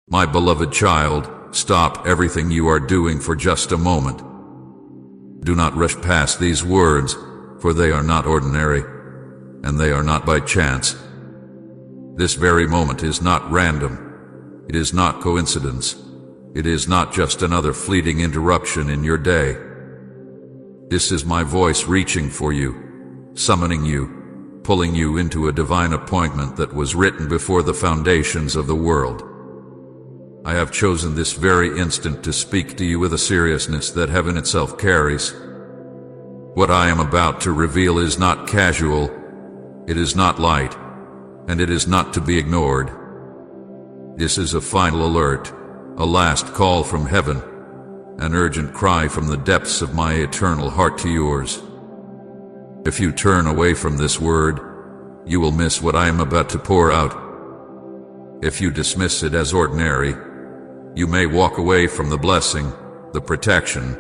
My beloved child, stop everything you are doing for just a moment. Do not rush past these words, for they are not ordinary, and they are not by chance. This very moment is not random. It is not coincidence. It is not just another fleeting interruption in your day. This is my voice reaching for you, summoning you, pulling you into a divine appointment that was written before the foundations of the world. I have chosen this very instant to speak to you with a seriousness that heaven itself carries. What I am about to reveal is not casual, it is not light, and it is not to be ignored. This is a final alert, a last call from heaven, an urgent cry from the depths of my eternal heart to yours. If you turn away from this word, you will miss what I am about to pour out. If you dismiss it as ordinary, you may walk away from the blessing, the protection,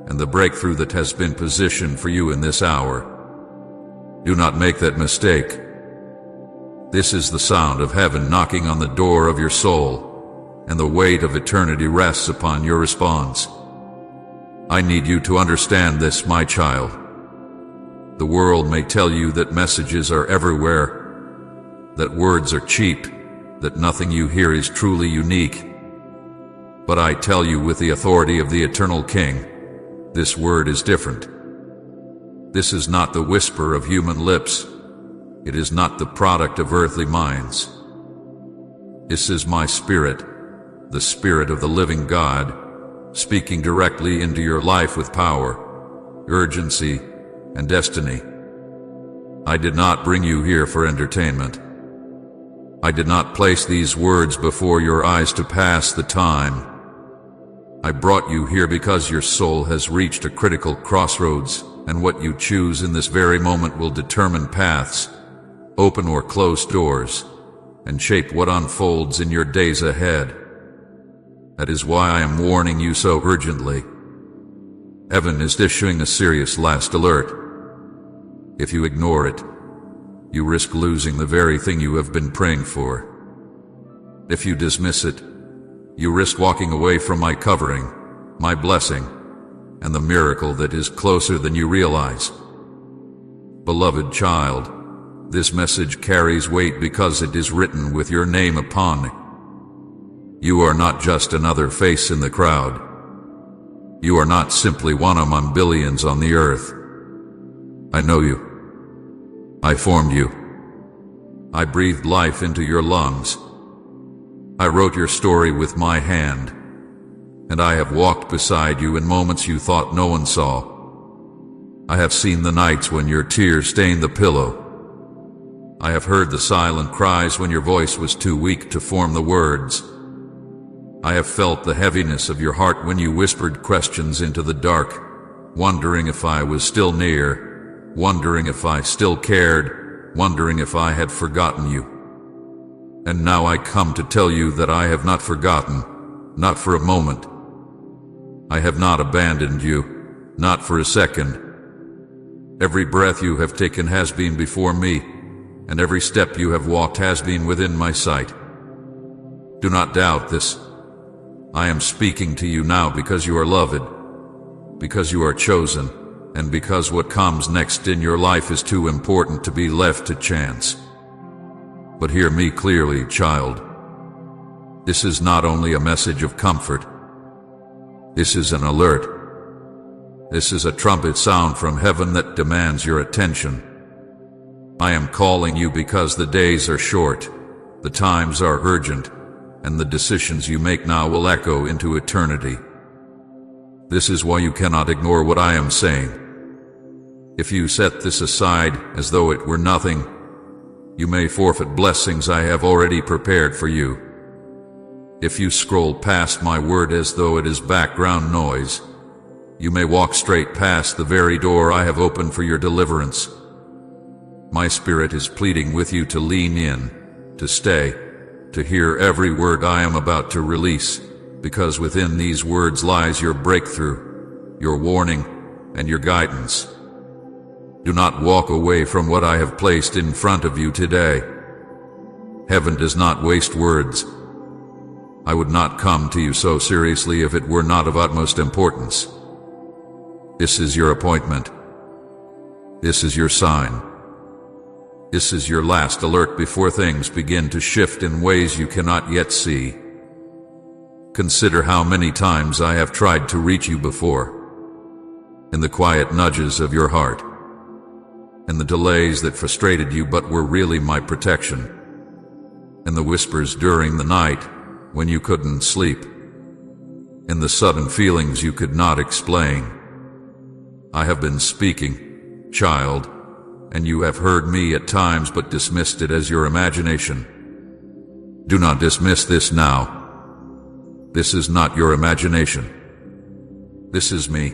and the breakthrough that has been positioned for you in this hour. Do not make that mistake. This is the sound of heaven knocking on the door of your soul, and the weight of eternity rests upon your response. I need you to understand this, my child. The world may tell you that messages are everywhere, that words are cheap, that nothing you hear is truly unique. But I tell you with the authority of the eternal King, this word is different. This is not the whisper of human lips. It is not the product of earthly minds. This is my spirit, the Spirit of the living God, speaking directly into your life with power, urgency, and destiny. I did not bring you here for entertainment. I did not place these words before your eyes to pass the time. I brought you here because your soul has reached a critical crossroads, and what you choose in this very moment will determine paths, open or close doors, and shape what unfolds in your days ahead. That is why I am warning you so urgently. Heaven is issuing a serious last alert. If you ignore it, you risk losing the very thing you have been praying for. If you dismiss it, you risk walking away from my covering, my blessing, and the miracle that is closer than you realize. Beloved child, this message carries weight because it is written with your name upon it. You are not just another face in the crowd. You are not simply one among billions on the earth. I know you. I formed you. I breathed life into your lungs. I wrote your story with my hand, and I have walked beside you in moments you thought no one saw. I have seen the nights when your tears stained the pillow. I have heard the silent cries when your voice was too weak to form the words. I have felt the heaviness of your heart when you whispered questions into the dark, wondering if I was still near, wondering if I still cared, wondering if I had forgotten you. And now I come to tell you that I have not forgotten, not for a moment. I have not abandoned you, not for a second. Every breath you have taken has been before me, and every step you have walked has been within my sight. Do not doubt this. I am speaking to you now because you are loved, because you are chosen, and because what comes next in your life is too important to be left to chance. But hear me clearly, child. This is not only a message of comfort. This is an alert. This is a trumpet sound from heaven that demands your attention. I am calling you because the days are short, the times are urgent, and the decisions you make now will echo into eternity. This is why you cannot ignore what I am saying. If you set this aside as though it were nothing, you may forfeit blessings I have already prepared for you. If you scroll past my word as though it is background noise, you may walk straight past the very door I have opened for your deliverance. My spirit is pleading with you to lean in, to stay, to hear every word I am about to release, because within these words lies your breakthrough, your warning, and your guidance. Do not walk away from what I have placed in front of you today. Heaven does not waste words. I would not come to you so seriously if it were not of utmost importance. This is your appointment. This is your sign. This is your last alert before things begin to shift in ways you cannot yet see. Consider how many times I have tried to reach you before, in the quiet nudges of your heart, in the delays that frustrated you but were really my protection, in the whispers during the night when you couldn't sleep, in the sudden feelings you could not explain. I have been speaking, child, and you have heard me at times but dismissed it as your imagination. Do not dismiss this now. This is not your imagination. This is me,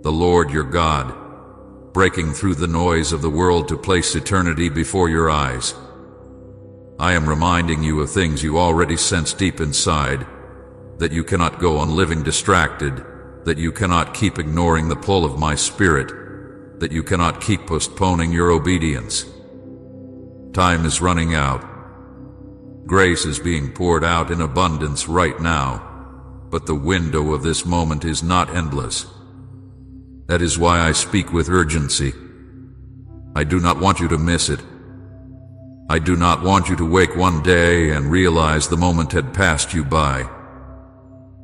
the Lord your God, breaking through the noise of the world to place eternity before your eyes. I am reminding you of things you already sense deep inside, that you cannot go on living distracted, that you cannot keep ignoring the pull of my spirit, that you cannot keep postponing your obedience. Time is running out. Grace is being poured out in abundance right now, but the window of this moment is not endless. That is why I speak with urgency. I do not want you to miss it. I do not want you to wake one day and realize the moment had passed you by.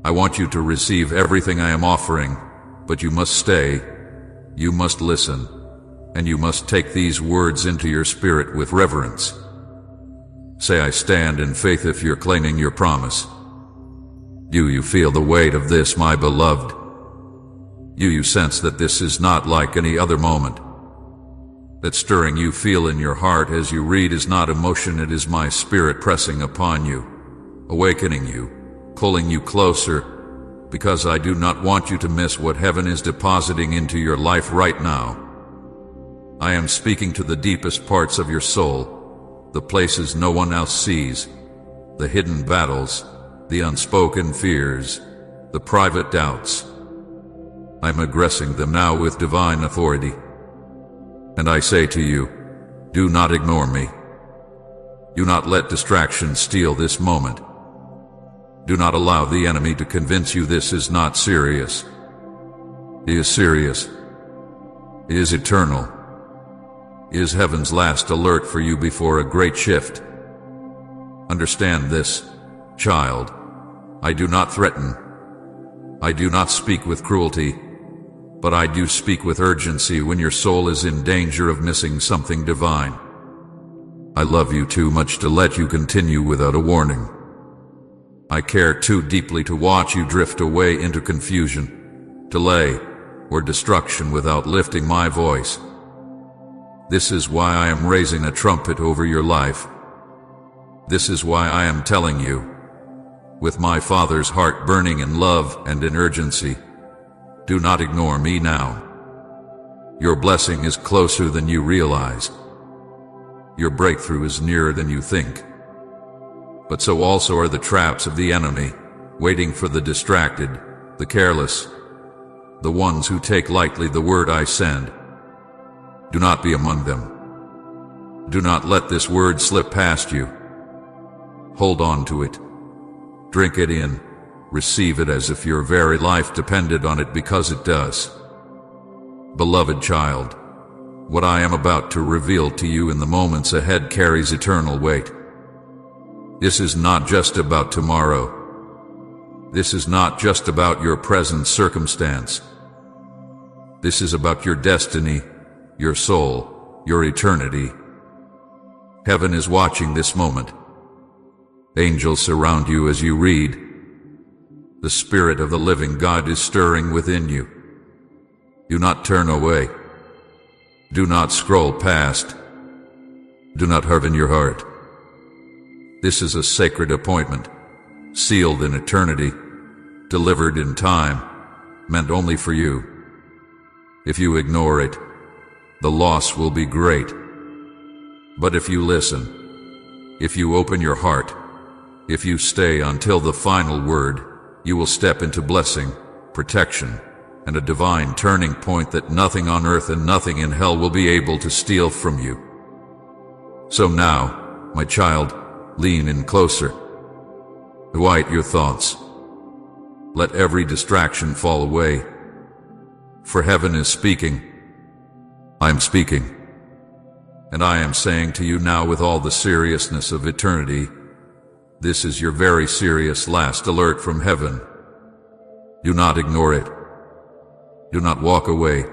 I want you to receive everything I am offering, but you must stay. You must listen, and you must take these words into your spirit with reverence. Say, I stand in faith if you're claiming your promise. Do you feel the weight of this, my beloved? Do you sense that this is not like any other moment? That stirring you feel in your heart as you read is not emotion, it is my spirit pressing upon you, awakening you, pulling you closer, because I do not want you to miss what heaven is depositing into your life right now. I am speaking to the deepest parts of your soul, the places no one else sees, the hidden battles, the unspoken fears, the private doubts. I'm aggressing them now with divine authority. And I say to you, do not ignore me. Do not let distraction steal this moment. Do not allow the enemy to convince you this is not serious. It is serious. It is eternal. It is heaven's last alert for you before a great shift. Understand this, child. I do not threaten. I do not speak with cruelty, but I do speak with urgency when your soul is in danger of missing something divine. I love you too much to let you continue without a warning. I care too deeply to watch you drift away into confusion, delay, or destruction without lifting my voice. This is why I am raising a trumpet over your life. This is why I am telling you, with my Father's heart burning in love and in urgency, do not ignore me now. Your blessing is closer than you realize. Your breakthrough is nearer than you think. But so also are the traps of the enemy, waiting for the distracted, the careless, the ones who take lightly the word I send. Do not be among them. Do not let this word slip past you. Hold on to it. Drink it in. Receive it as if your very life depended on it, because it does. Beloved child, what I am about to reveal to you in the moments ahead carries eternal weight. This is not just about tomorrow. This is not just about your present circumstance. This is about your destiny, your soul, your eternity. Heaven is watching this moment. Angels surround you as you read. The Spirit of the living God is stirring within you. Do not turn away. Do not scroll past. Do not harden your heart. This is a sacred appointment, sealed in eternity, delivered in time, meant only for you. If you ignore it, the loss will be great. But if you listen, if you open your heart, if you stay until the final word, you will step into blessing, protection, and a divine turning point that nothing on earth and nothing in hell will be able to steal from you. So now, my child, lean in closer. Quiet your thoughts. Let every distraction fall away. For heaven is speaking. I am speaking. And I am saying to you now with all the seriousness of eternity, this is your very serious last alert from heaven. Do not ignore it. Do not walk away.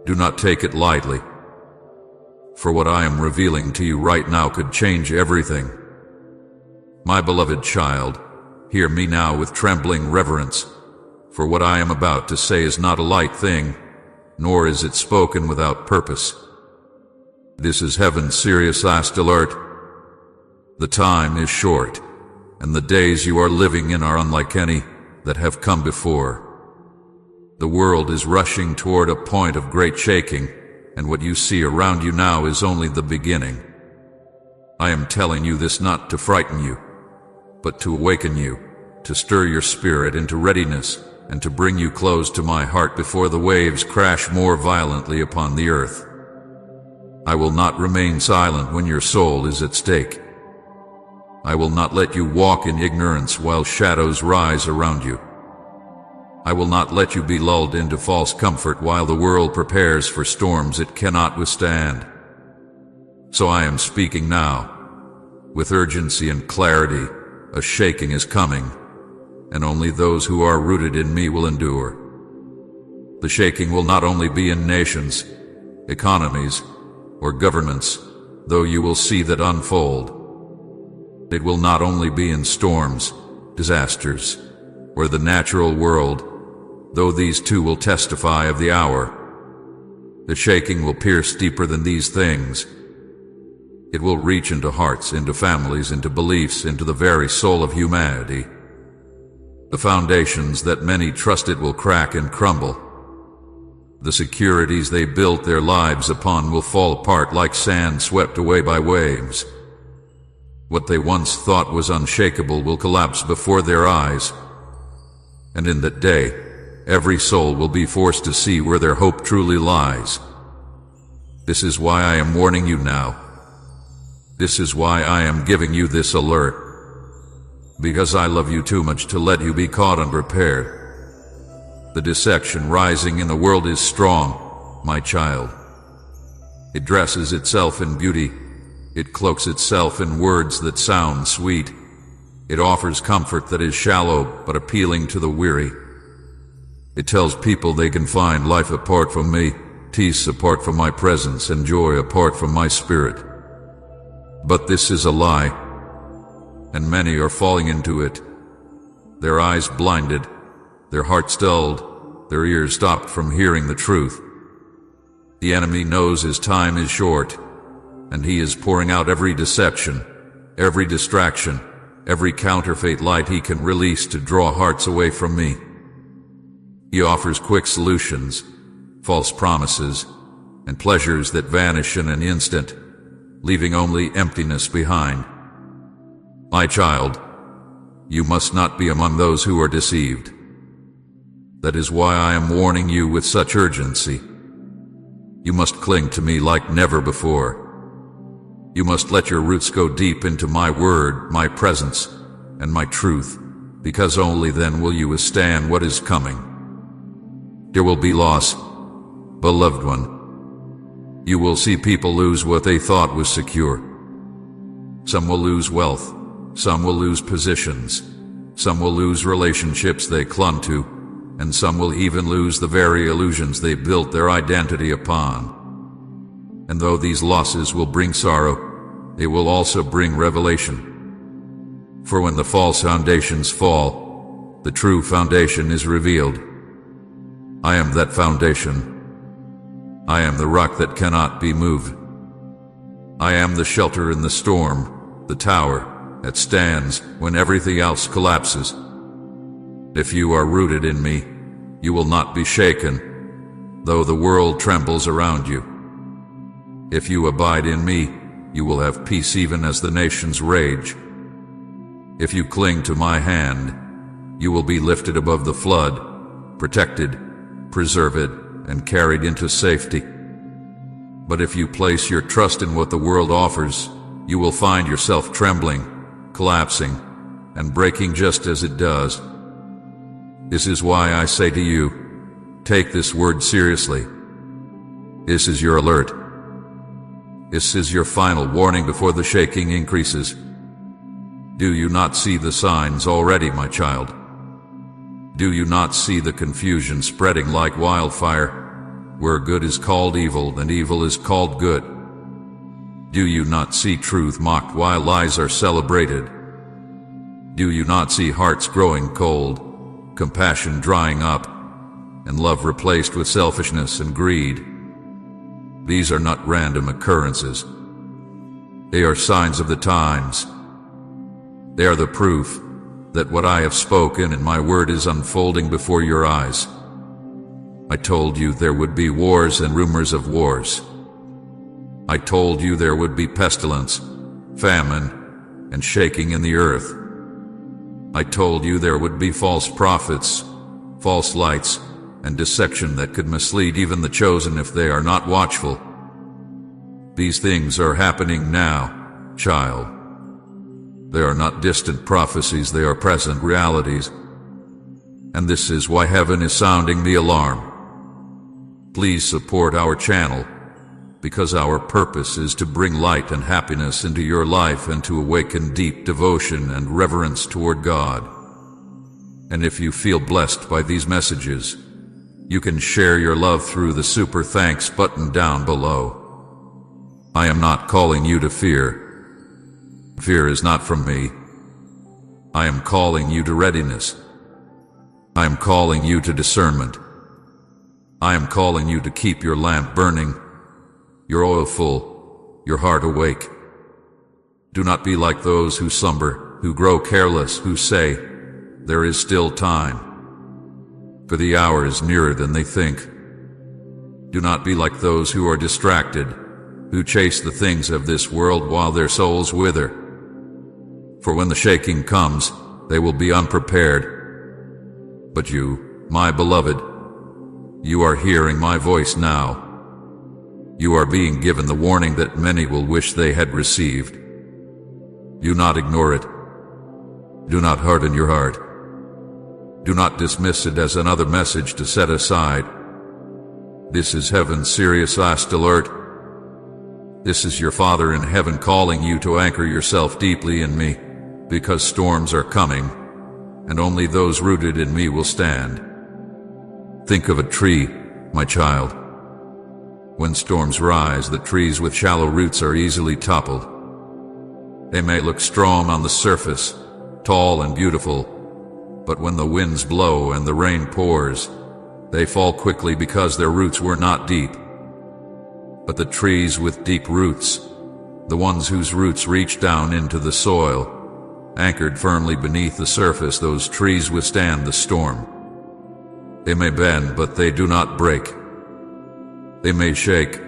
Do not take it lightly. For what I am revealing to you right now could change everything. My beloved child, hear me now with trembling reverence, for what I am about to say is not a light thing, nor is it spoken without purpose. This is heaven's serious last alert. The time is short, and the days you are living in are unlike any that have come before. The world is rushing toward a point of great shaking, and what you see around you now is only the beginning. I am telling you this not to frighten you, but to awaken you, to stir your spirit into readiness, and to bring you close to my heart before the waves crash more violently upon the earth. I will not remain silent when your soul is at stake. I will not let you walk in ignorance while shadows rise around you. I will not let you be lulled into false comfort while the world prepares for storms it cannot withstand. So I am speaking now. With urgency and clarity, a shaking is coming, and only those who are rooted in me will endure. The shaking will not only be in nations, economies, or governments, though you will see that unfold. It will not only be in storms, disasters, or the natural world, though these too will testify of the hour. The shaking will pierce deeper than these things. It will reach into hearts, into families, into beliefs, into the very soul of humanity. The foundations that many trusted will crack and crumble. The securities they built their lives upon will fall apart like sand swept away by waves. What they once thought was unshakable will collapse before their eyes. And in that day, every soul will be forced to see where their hope truly lies. This is why I am warning you now. This is why I am giving you this alert. Because I love you too much to let you be caught unprepared. The deception rising in the world is strong, my child. It dresses itself in beauty. It cloaks itself in words that sound sweet. It offers comfort that is shallow but appealing to the weary. It tells people they can find life apart from me, peace apart from my presence, and joy apart from my spirit. But this is a lie, and many are falling into it. Their eyes blinded, their hearts dulled, their ears stopped from hearing the truth. The enemy knows his time is short, and he is pouring out every deception, every distraction, every counterfeit light he can release to draw hearts away from me. He offers quick solutions, false promises, and pleasures that vanish in an instant, leaving only emptiness behind. My child, you must not be among those who are deceived. That is why I am warning you with such urgency. You must cling to me like never before. You must let your roots go deep into my word, my presence, and my truth, because only then will you withstand what is coming. There will be loss, beloved one. You will see people lose what they thought was secure. Some will lose wealth, some will lose positions, some will lose relationships they clung to, and some will even lose the very illusions they built their identity upon. And though these losses will bring sorrow, they will also bring revelation. For when the false foundations fall, the true foundation is revealed. I am that foundation. I am the rock that cannot be moved. I am the shelter in the storm, the tower that stands when everything else collapses. If you are rooted in me, you will not be shaken, though the world trembles around you. If you abide in me, you will have peace even as the nations rage. If you cling to my hand, you will be lifted above the flood, protected, preserved, and carried into safety. But if you place your trust in what the world offers, you will find yourself trembling, collapsing, and breaking just as it does. This is why I say to you, take this word seriously. This is your alert. This is your final warning before the shaking increases. Do you not see the signs already, my child? Do you not see the confusion spreading like wildfire, where good is called evil and evil is called good? Do you not see truth mocked while lies are celebrated? Do you not see hearts growing cold, compassion drying up, and love replaced with selfishness and greed? These are not random occurrences. They are signs of the times. They are the proof that what I have spoken in my word is unfolding before your eyes. I told you there would be wars and rumors of wars. I told you there would be pestilence, famine, and shaking in the earth. I told you there would be false prophets, false lights, and deception that could mislead even the chosen if they are not watchful. These things are happening now, child. They are not distant prophecies, they are present realities. And this is why heaven is sounding the alarm. Please support our channel, because our purpose is to bring light and happiness into your life and to awaken deep devotion and reverence toward God. And if you feel blessed by these messages, you can share your love through the super thanks button down below. I am not calling you to fear. Fear is not from me. I am calling you to readiness. I am calling you to discernment. I am calling you to keep your lamp burning, your oil full, your heart awake. Do not be like those who slumber, who grow careless, who say, there is still time, for the hour is nearer than they think. Do not be like those who are distracted, who chase the things of this world while their souls wither. For when the shaking comes, they will be unprepared. But you, my beloved, you are hearing my voice now. You are being given the warning that many will wish they had received. Do not ignore it. Do not harden your heart. Do not dismiss it as another message to set aside. This is heaven's serious last alert. This is your Father in heaven calling you to anchor yourself deeply in me, because storms are coming, and only those rooted in me will stand. Think of a tree, my child. When storms rise, the trees with shallow roots are easily toppled. They may look strong on the surface, tall and beautiful, but when the winds blow and the rain pours, they fall quickly because their roots were not deep. But the trees with deep roots, the ones whose roots reach down into the soil, anchored firmly beneath the surface, those trees withstand the storm. They may bend, but they do not break. They may shake,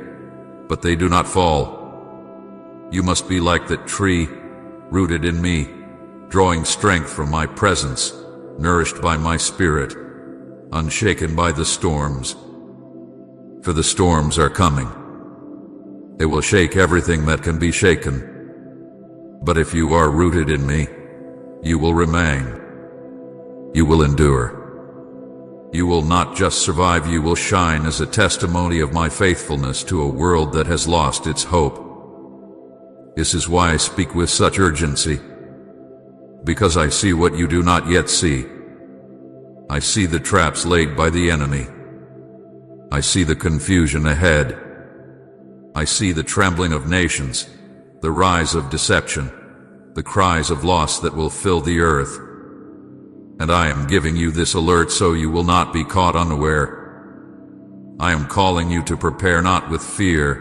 but they do not fall. You must be like that tree, rooted in me, drawing strength from my presence, nourished by my spirit, unshaken by the storms. For the storms are coming. They will shake everything that can be shaken. But if you are rooted in me, you will remain. You will endure. You will not just survive, you will shine as a testimony of my faithfulness to a world that has lost its hope. This is why I speak with such urgency, because I see what you do not yet see. I see the traps laid by the enemy. I see the confusion ahead. I see the trembling of nations, the rise of deception, the cries of loss that will fill the earth. And I am giving you this alert so you will not be caught unaware. I am calling you to prepare not with fear,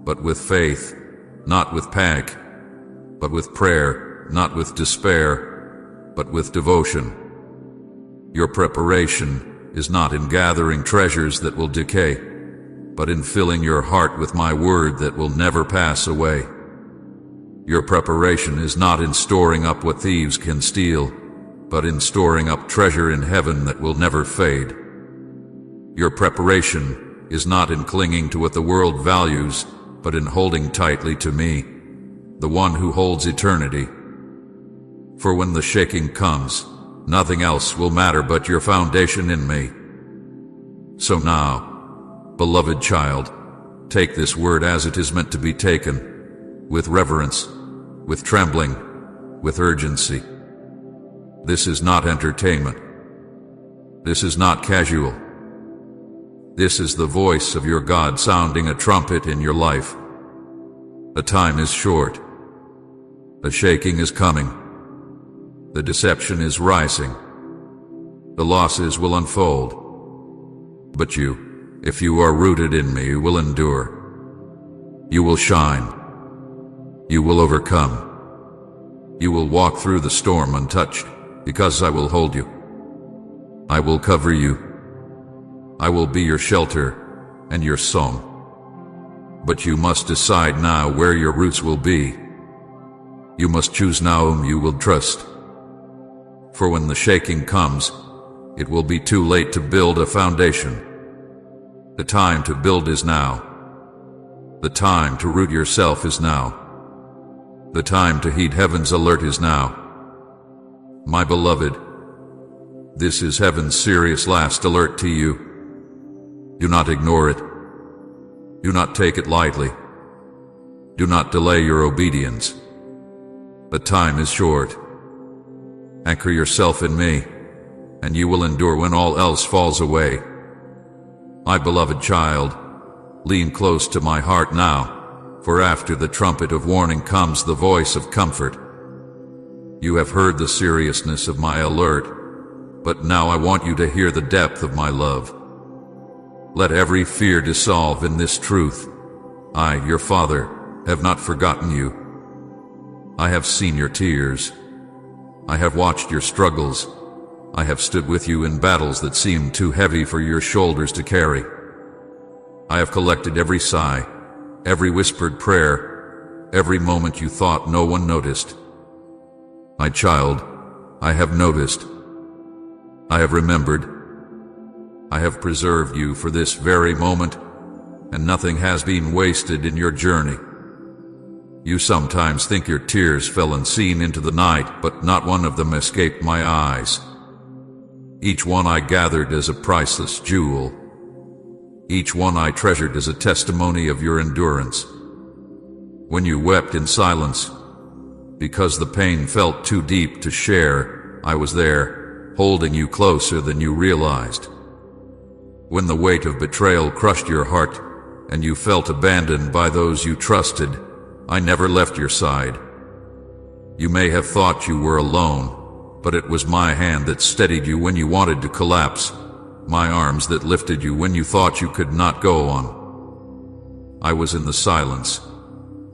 but with faith, not with panic, but with prayer, not with despair, but with devotion. Your preparation is not in gathering treasures that will decay, but in filling your heart with my word that will never pass away. Your preparation is not in storing up what thieves can steal, but in storing up treasure in heaven that will never fade. Your preparation is not in clinging to what the world values, but in holding tightly to me, the one who holds eternity. For when the shaking comes, nothing else will matter but your foundation in me. So now, beloved child, take this word as it is meant to be taken, with reverence, with trembling, with urgency. This is not entertainment. This is not casual. This is the voice of your God sounding a trumpet in your life. The time is short. The shaking is coming. The deception is rising. The losses will unfold. But you, if you are rooted in me, will endure. You will shine. You will overcome. You will walk through the storm untouched, because I will hold you. I will cover you. I will be your shelter and your song. But you must decide now where your roots will be. You must choose now whom you will trust. For when the shaking comes, it will be too late to build a foundation. The time to build is now. The time to root yourself is now. The time to heed heaven's alert is now. My beloved, this is heaven's serious last alert to you. Do not ignore it. Do not take it lightly. Do not delay your obedience. The time is short. Anchor yourself in me, and you will endure when all else falls away. My beloved child, lean close to my heart now, for after the trumpet of warning comes the voice of comfort. You have heard the seriousness of my alert, but now I want you to hear the depth of my love. Let every fear dissolve in this truth. I, your Father, have not forgotten you. I have seen your tears. I have watched your struggles. I have stood with you in battles that seemed too heavy for your shoulders to carry. I have collected every sigh, every whispered prayer, every moment you thought no one noticed. My child, I have noticed. I have remembered. I have preserved you for this very moment, and nothing has been wasted in your journey. You sometimes think your tears fell unseen into the night, but not one of them escaped my eyes. Each one I gathered as a priceless jewel. Each one I treasured as a testimony of your endurance. When you wept in silence, because the pain felt too deep to share, I was there, holding you closer than you realized. When the weight of betrayal crushed your heart, and you felt abandoned by those you trusted, I never left your side. You may have thought you were alone, but it was my hand that steadied you when you wanted to collapse, my arms that lifted you when you thought you could not go on. I was in the silence.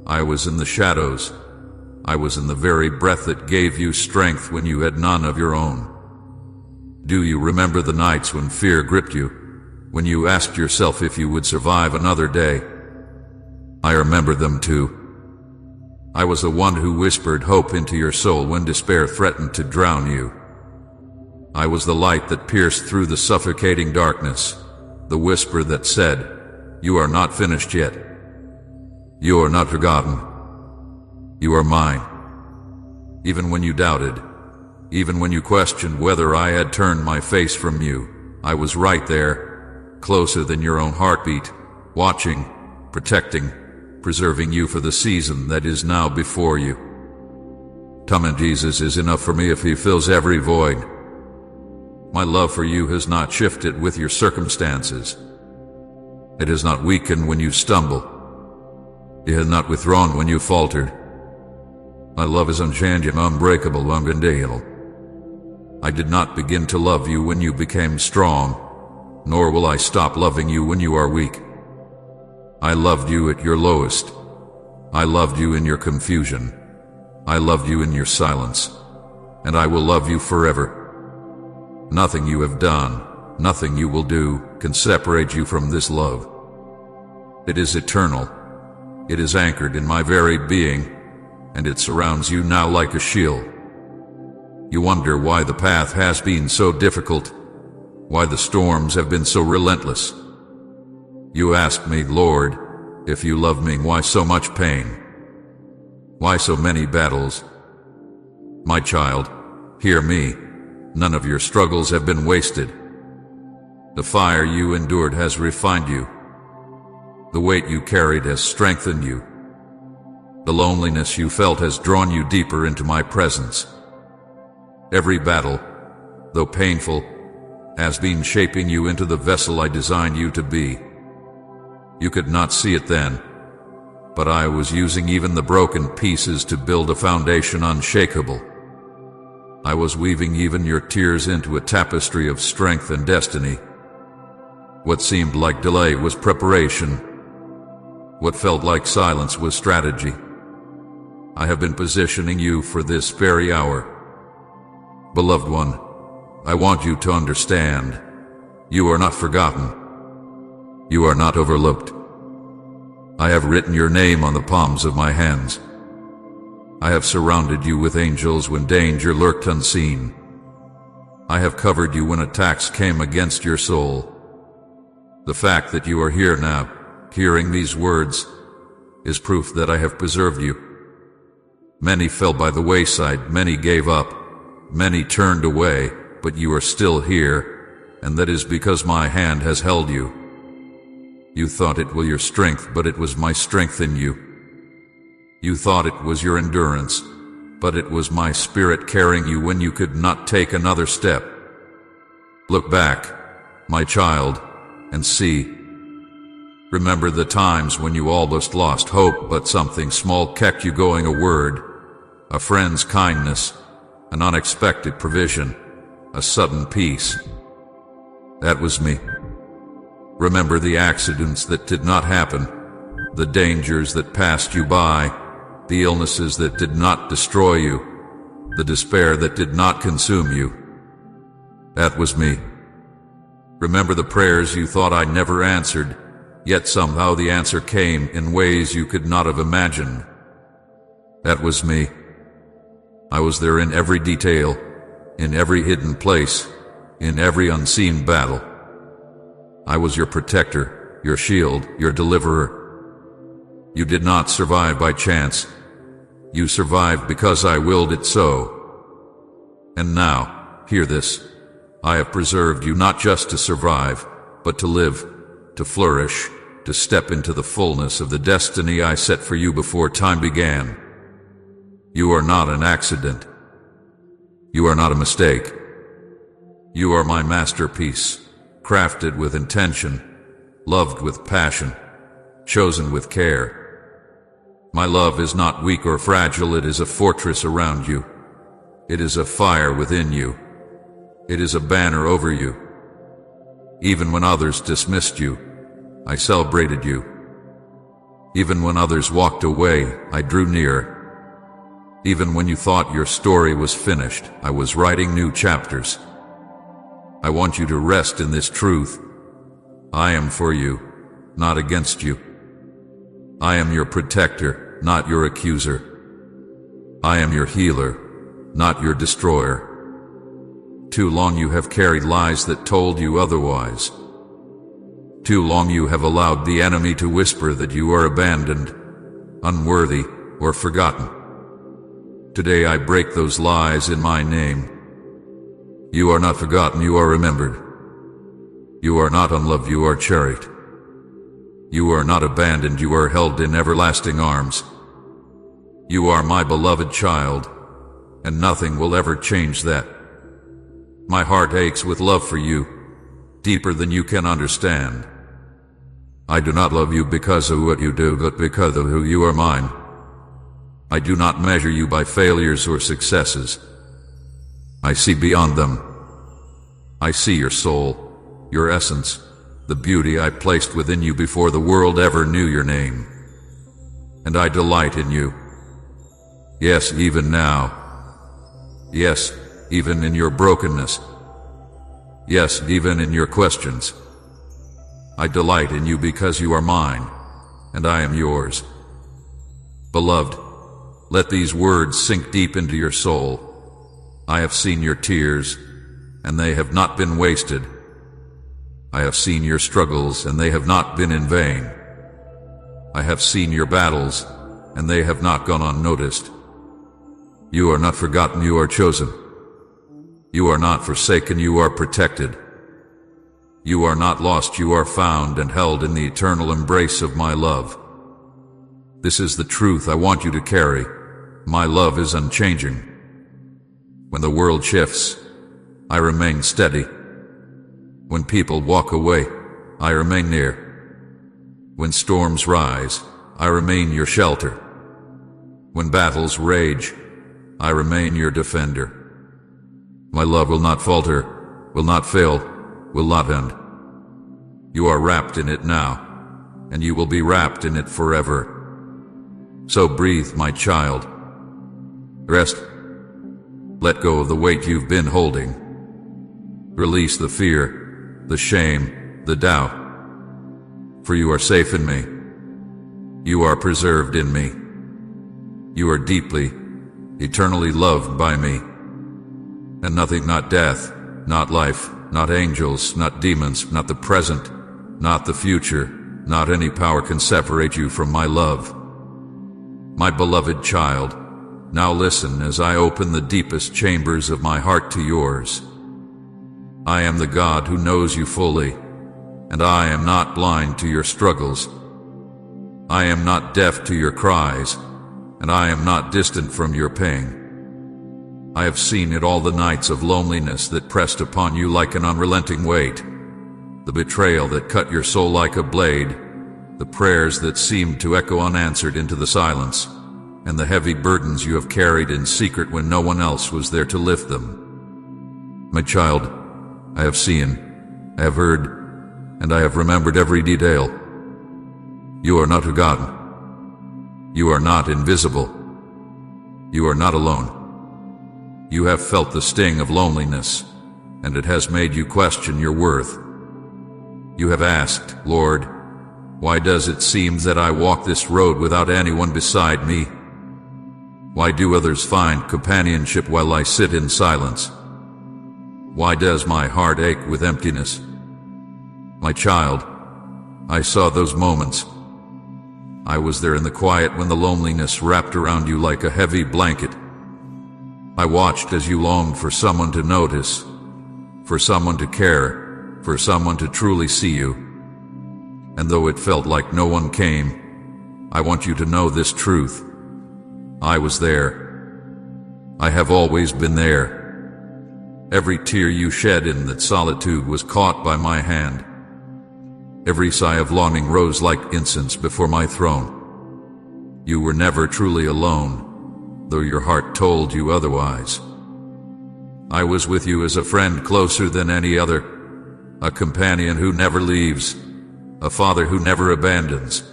I was in the shadows. I was in the very breath that gave you strength when you had none of your own. Do you remember the nights when fear gripped you, when you asked yourself if you would survive another day? I remember them too. I was the one who whispered hope into your soul when despair threatened to drown you. I was the light that pierced through the suffocating darkness, the whisper that said, "You are not finished yet. You are not forgotten. You are mine." Even when you doubted, even when you questioned whether I had turned my face from you, I was right there, closer than your own heartbeat, watching, protecting, preserving you for the season that is now before you. Tom and Jesus is enough for me if he fills every void. My love for you has not shifted with your circumstances. It has not weakened when you stumble. It has not withdrawn when you faltered. My love is unchanging, unbreakable, unconditional. I did not begin to love you when you became strong, nor will I stop loving you when you are weak. I loved you at your lowest. I loved you in your confusion. I loved you in your silence. And I will love you forever. Nothing you have done, nothing you will do, can separate you from this love. It is eternal. It is anchored in my very being, and it surrounds you now like a shield. You wonder why the path has been so difficult, why the storms have been so relentless. You ask me, Lord, if you love me, why so much pain? Why so many battles? My child, hear me. None of your struggles have been wasted. The fire you endured has refined you. The weight you carried has strengthened you. The loneliness you felt has drawn you deeper into my presence. Every battle, though painful, has been shaping you into the vessel I designed you to be. You could not see it then, but I was using even the broken pieces to build a foundation unshakable. I was weaving even your tears into a tapestry of strength and destiny. What seemed like delay was preparation. What felt like silence was strategy. I have been positioning you for this very hour. Beloved one, I want you to understand, you are not forgotten. You are not overlooked. I have written your name on the palms of my hands. I have surrounded you with angels when danger lurked unseen. I have covered you when attacks came against your soul. The fact that you are here now, hearing these words, is proof that I have preserved you. Many fell by the wayside, many gave up, many turned away, but you are still here, and that is because my hand has held you. You thought it was your strength, but it was my strength in you. You thought it was your endurance, but it was my spirit carrying you when you could not take another step. Look back, my child, and see. Remember the times when you almost lost hope, but something small kept you going, a word, a friend's kindness, an unexpected provision, a sudden peace. That was me. Remember the accidents that did not happen, the dangers that passed you by, the illnesses that did not destroy you, the despair that did not consume you. That was me. Remember the prayers you thought I never answered, yet somehow the answer came in ways you could not have imagined. That was me. I was there in every detail, in every hidden place, in every unseen battle. I was your protector, your shield, your deliverer. You did not survive by chance. You survived because I willed it so. And now, hear this. I have preserved you not just to survive, but to live, to flourish, to step into the fullness of the destiny I set for you before time began. You are not an accident. You are not a mistake. You are my masterpiece, crafted with intention, loved with passion, chosen with care. My love is not weak or fragile, it is a fortress around you. It is a fire within you. It is a banner over you. Even when others dismissed you, I celebrated you. Even when others walked away, I drew near. Even when you thought your story was finished, I was writing new chapters. I want you to rest in this truth. I am for you, not against you. I am your protector, not your accuser. I am your healer, not your destroyer. Too long you have carried lies that told you otherwise. Too long you have allowed the enemy to whisper that you are abandoned, unworthy, or forgotten. Today I break those lies in my name. You are not forgotten, you are remembered. You are not unloved, you are cherished. You are not abandoned, you are held in everlasting arms. You are my beloved child, and nothing will ever change that. My heart aches with love for you, deeper than you can understand. I do not love you because of what you do, but because of who you are mine. I do not measure you by failures or successes. I see beyond them. I see your soul, your essence, the beauty I placed within you before the world ever knew your name. And I delight in you. Yes, even now. Yes, even in your brokenness. Yes, even in your questions. I delight in you because you are mine, and I am yours. Beloved, let these words sink deep into your soul. I have seen your tears, and they have not been wasted. I have seen your struggles, and they have not been in vain. I have seen your battles, and they have not gone unnoticed. You are not forgotten, you are chosen. You are not forsaken, you are protected. You are not lost, you are found and held in the eternal embrace of my love. This is the truth I want you to carry. My love is unchanging. When the world shifts, I remain steady. When people walk away, I remain near. When storms rise, I remain your shelter. When battles rage, I remain your defender. My love will not falter, will not fail, will not end. You are wrapped in it now, and you will be wrapped in it forever. So breathe, my child. Rest. Let go of the weight you've been holding. Release the fear, the shame, the doubt. For you are safe in me. You are preserved in me. You are deeply, eternally loved by me. And nothing, not death, not life, not angels, not demons, not the present, not the future, not any power can separate you from my love. My beloved child, now listen as I open the deepest chambers of my heart to yours. I am the God who knows you fully, and I am not blind to your struggles. I am not deaf to your cries, and I am not distant from your pain. I have seen it all, the nights of loneliness that pressed upon you like an unrelenting weight, the betrayal that cut your soul like a blade, the prayers that seemed to echo unanswered into the silence, and the heavy burdens you have carried in secret when no one else was there to lift them. My child, I have seen, I have heard, and I have remembered every detail. You are not forgotten. You are not invisible. You are not alone. You have felt the sting of loneliness, and it has made you question your worth. You have asked, Lord, why does it seem that I walk this road without anyone beside me? Why do others find companionship while I sit in silence? Why does my heart ache with emptiness? My child, I saw those moments. I was there in the quiet when the loneliness wrapped around you like a heavy blanket. I watched as you longed for someone to notice, for someone to care, for someone to truly see you. And though it felt like no one came, I want you to know this truth. I was there. I have always been there. Every tear you shed in that solitude was caught by my hand. Every sigh of longing rose like incense before my throne. You were never truly alone, though your heart told you otherwise. I was with you as a friend closer than any other, a companion who never leaves, a father who never abandons.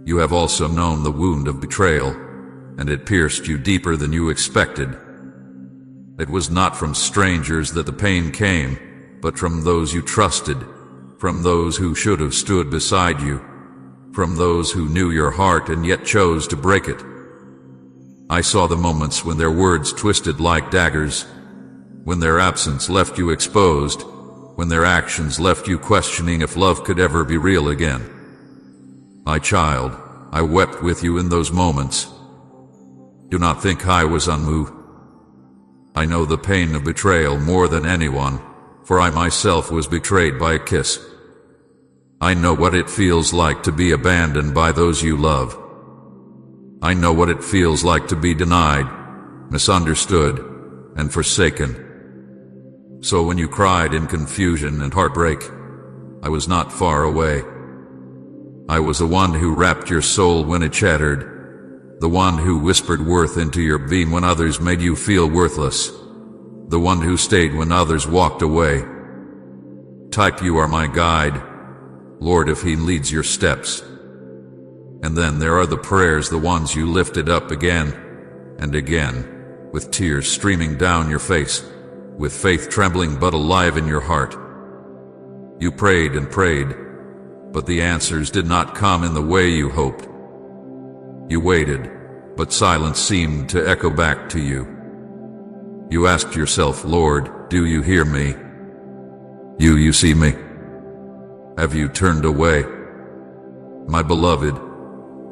You have also known the wound of betrayal, and it pierced you deeper than you expected. It was not from strangers that the pain came, but from those you trusted, from those who should have stood beside you, from those who knew your heart and yet chose to break it. I saw the moments when their words twisted like daggers, when their absence left you exposed, when their actions left you questioning if love could ever be real again. My child, I wept with you in those moments. Do not think I was unmoved. I know the pain of betrayal more than anyone, for I myself was betrayed by a kiss. I know what it feels like to be abandoned by those you love. I know what it feels like to be denied, misunderstood, and forsaken. So when you cried in confusion and heartbreak, I was not far away. I was the one who wrapped your soul when it shattered, the one who whispered worth into your being when others made you feel worthless, the one who stayed when others walked away. Type, you are my guide, Lord, if He leads your steps. And then there are the prayers, the ones you lifted up again and again, with tears streaming down your face, with faith trembling but alive in your heart. You prayed and prayed, but the answers did not come in the way you hoped. You waited, but silence seemed to echo back to you. You asked yourself, Lord, do you hear me? You see me? Have you turned away? My beloved,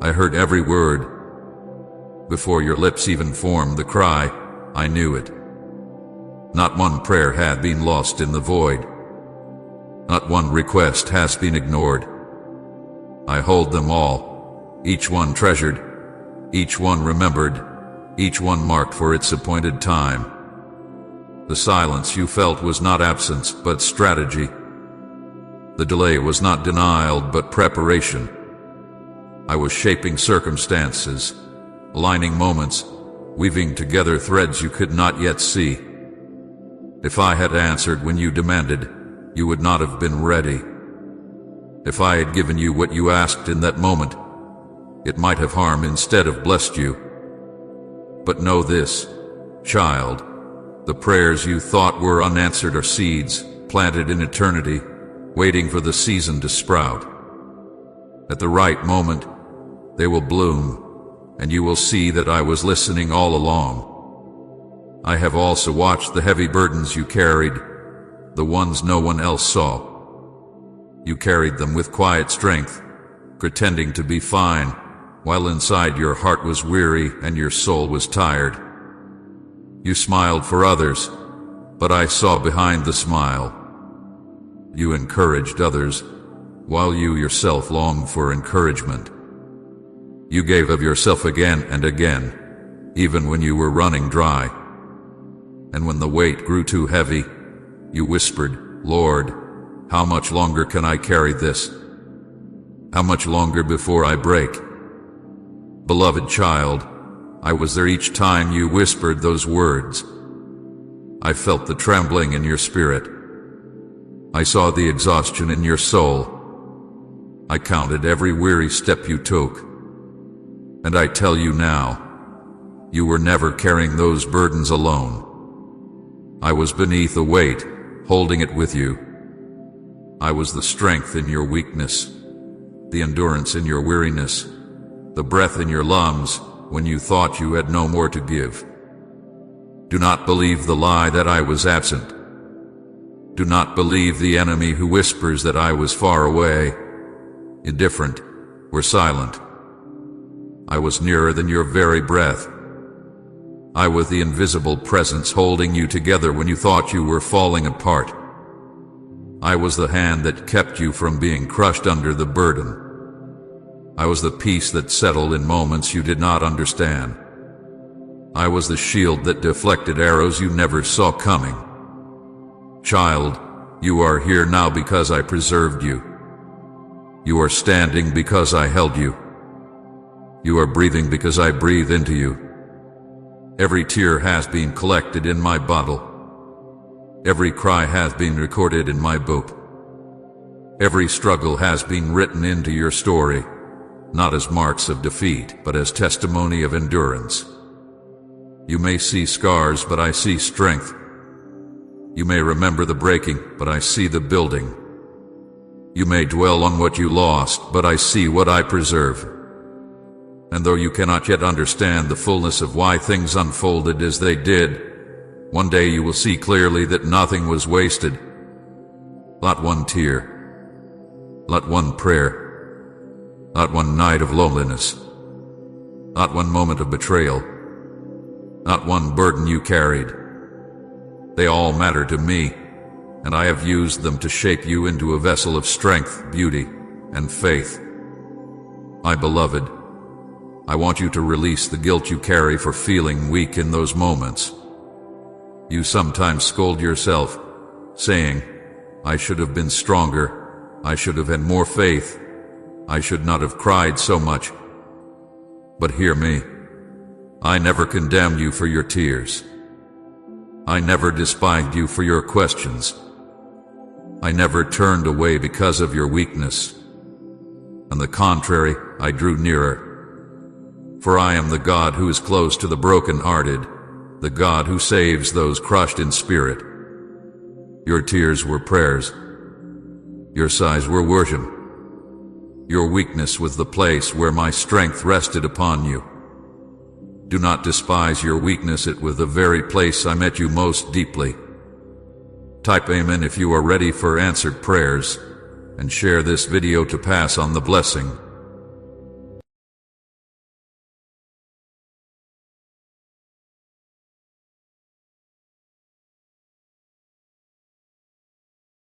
I heard every word. Before your lips even formed the cry, I knew it. Not one prayer had been lost in the void. Not one request has been ignored. I hold them all, each one treasured, each one remembered, each one marked for its appointed time. The silence you felt was not absence, but strategy. The delay was not denial, but preparation. I was shaping circumstances, aligning moments, weaving together threads you could not yet see. If I had answered when you demanded, you would not have been ready. If I had given you what you asked in that moment, it might have harmed instead of blessed you. But know this, child, the prayers you thought were unanswered are seeds planted in eternity, waiting for the season to sprout. At the right moment, they will bloom, and you will see that I was listening all along. I have also watched the heavy burdens you carried, the ones no one else saw. You carried them with quiet strength, pretending to be fine, while inside your heart was weary and your soul was tired. You smiled for others, but I saw behind the smile. You encouraged others, while you yourself longed for encouragement. You gave of yourself again and again, even when you were running dry. And when the weight grew too heavy, you whispered, Lord, how much longer can I carry this? How much longer before I break? Beloved child, I was there each time you whispered those words. I felt the trembling in your spirit. I saw the exhaustion in your soul. I counted every weary step you took. And I tell you now, you were never carrying those burdens alone. I was beneath the weight, holding it with you. I was the strength in your weakness, the endurance in your weariness, the breath in your lungs when you thought you had no more to give. Do not believe the lie that I was absent. Do not believe the enemy who whispers that I was far away, indifferent, or silent. I was nearer than your very breath. I was the invisible presence holding you together when you thought you were falling apart. I was the hand that kept you from being crushed under the burden. I was the peace that settled in moments you did not understand. I was the shield that deflected arrows you never saw coming. Child, you are here now because I preserved you. You are standing because I held you. You are breathing because I breathed into you. Every tear has been collected in my bottle. Every cry has been recorded in my book. Every struggle has been written into your story, not as marks of defeat, but as testimony of endurance. You may see scars, but I see strength. You may remember the breaking, but I see the building. You may dwell on what you lost, but I see what I preserve. And though you cannot yet understand the fullness of why things unfolded as they did, one day you will see clearly that nothing was wasted. Not one tear, not one prayer, not one night of loneliness, not one moment of betrayal, not one burden you carried. They all matter to me, and I have used them to shape you into a vessel of strength, beauty, and faith. My beloved, I want you to release the guilt you carry for feeling weak in those moments. You sometimes scold yourself, saying, I should have been stronger, I should have had more faith, I should not have cried so much. But hear me, I never condemned you for your tears. I never despised you for your questions. I never turned away because of your weakness. On the contrary, I drew nearer. For I am the God who is close to the broken-hearted, the God who saves those crushed in spirit. Your tears were prayers. Your sighs were worship. Your weakness was the place where my strength rested upon you. Do not despise your weakness, it was the very place I met you most deeply. Type Amen if you are ready for answered prayers, and share this video to pass on the blessing.